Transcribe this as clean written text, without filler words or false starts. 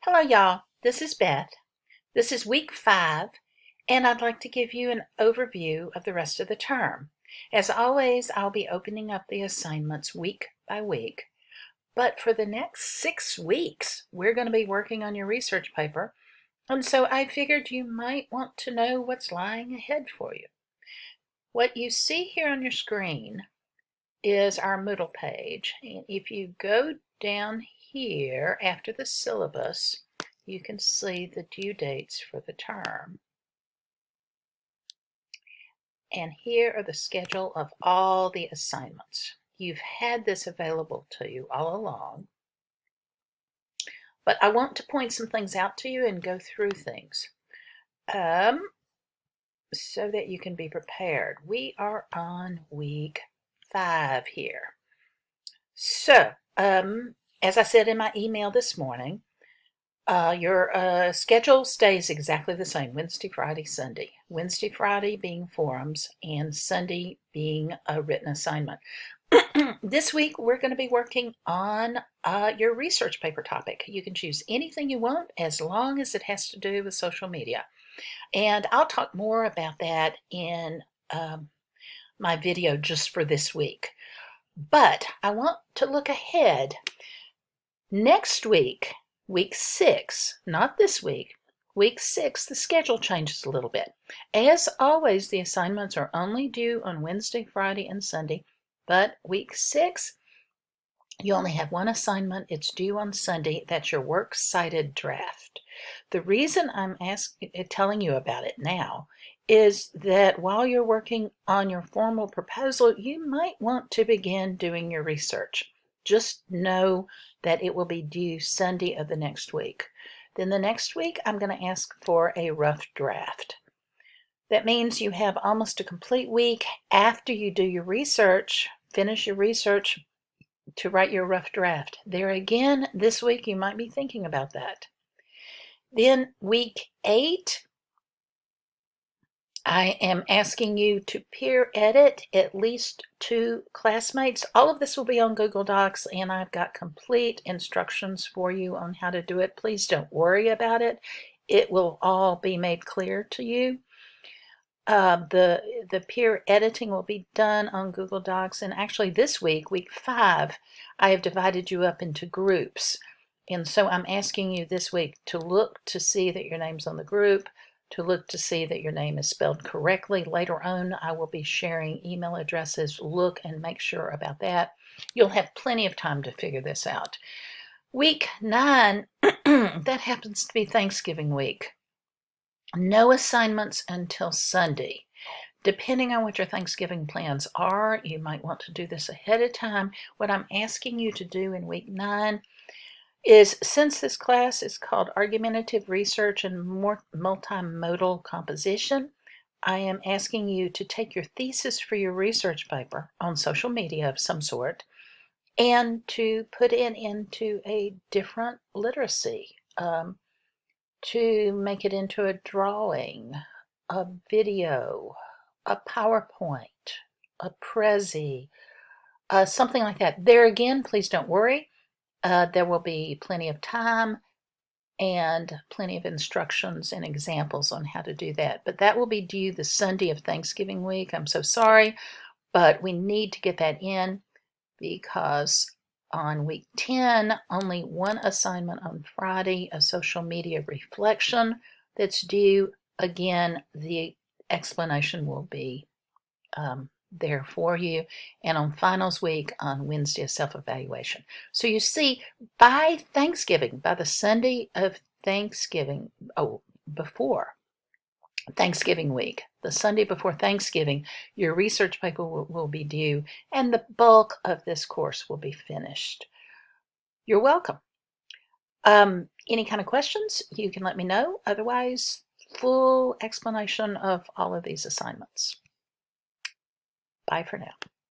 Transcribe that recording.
Hello, y'all. This is Beth. This is week 5, and I'd like to give you an overview of the rest of the term. As always, I'll be opening up the assignments week by week. But for the next 6 weeks, we're going to be working on your research paper, and so I figured you might want to know what's lying ahead for you. What you see here on your screen is our Moodle page. And if you go down here after the syllabus, you can see the due dates for the term. And here are the schedule of all the assignments. You've had this available to you all along, but I want to point some things out to you and go through things so that you can be prepared. We are on week 5 here. So, as I said in my email this morning, your schedule stays exactly the same: Wednesday, Friday, Sunday. Wednesday, Friday being forums, and Sunday being a written assignment. This week, we're going to be working on your research paper topic. You can choose anything you want as long as it has to do with social media. And I'll talk more about that in my video just for this week. But I want to look ahead. Next week, week 6, not this week, week 6, the schedule changes a little bit. As always, the assignments are only due on Wednesday, Friday, and Sunday, but week 6, you only have one assignment. It's due on Sunday. That's your works cited draft. The reason I'm telling you about it now is that while you're working on your formal proposal, you might want to begin doing your research. Just know that it will be due Sunday of the next week. Then the next week, I'm going to ask for a rough draft. That means you have almost a complete week after you do your research, finish your research, to write your rough draft. There again, this week you might be thinking about that. Then week 8, I am asking you to peer edit at least 2 classmates. All of this will be on Google Docs, and I've got complete instructions for you on how to do it. Please don't worry about it. It will all be made clear to you. The peer editing will be done on Google Docs, and actually this week, week 5, I have divided you up into groups. And so I'm asking you this week to look to see that your name's on the group, to look to see that your name is spelled correctly. Later on, I will be sharing email addresses. Look and make sure about that. You'll have plenty of time to figure this out. Week 9, that happens to be Thanksgiving week. No assignments until Sunday. Depending on what your Thanksgiving plans are, you might want to do this ahead of time. What I'm asking you to do in week 9 is, since this class is called Argumentative Research and Multimodal Composition, I am asking you to take your thesis for your research paper on social media of some sort and to put it into a different literacy. To make it into a drawing, a video, a PowerPoint, a Prezi, something like that. There again, please don't worry. There will be plenty of time and plenty of instructions and examples on how to do that. But that will be due the Sunday of Thanksgiving week. I'm so sorry, but we need to get that in because on week 10, only one assignment on Friday, a social media reflection that's due. Again, the explanation will be there for you. And on finals week, on Wednesday, a self-evaluation. So you see, by Thanksgiving, by the Sunday of Thanksgiving, before Thanksgiving week, the Sunday before Thanksgiving, your research paper will be due, and the bulk of this course will be finished. You're welcome. Any kind of questions, you can let me know. Otherwise, full explanation of all of these assignments. Bye for now.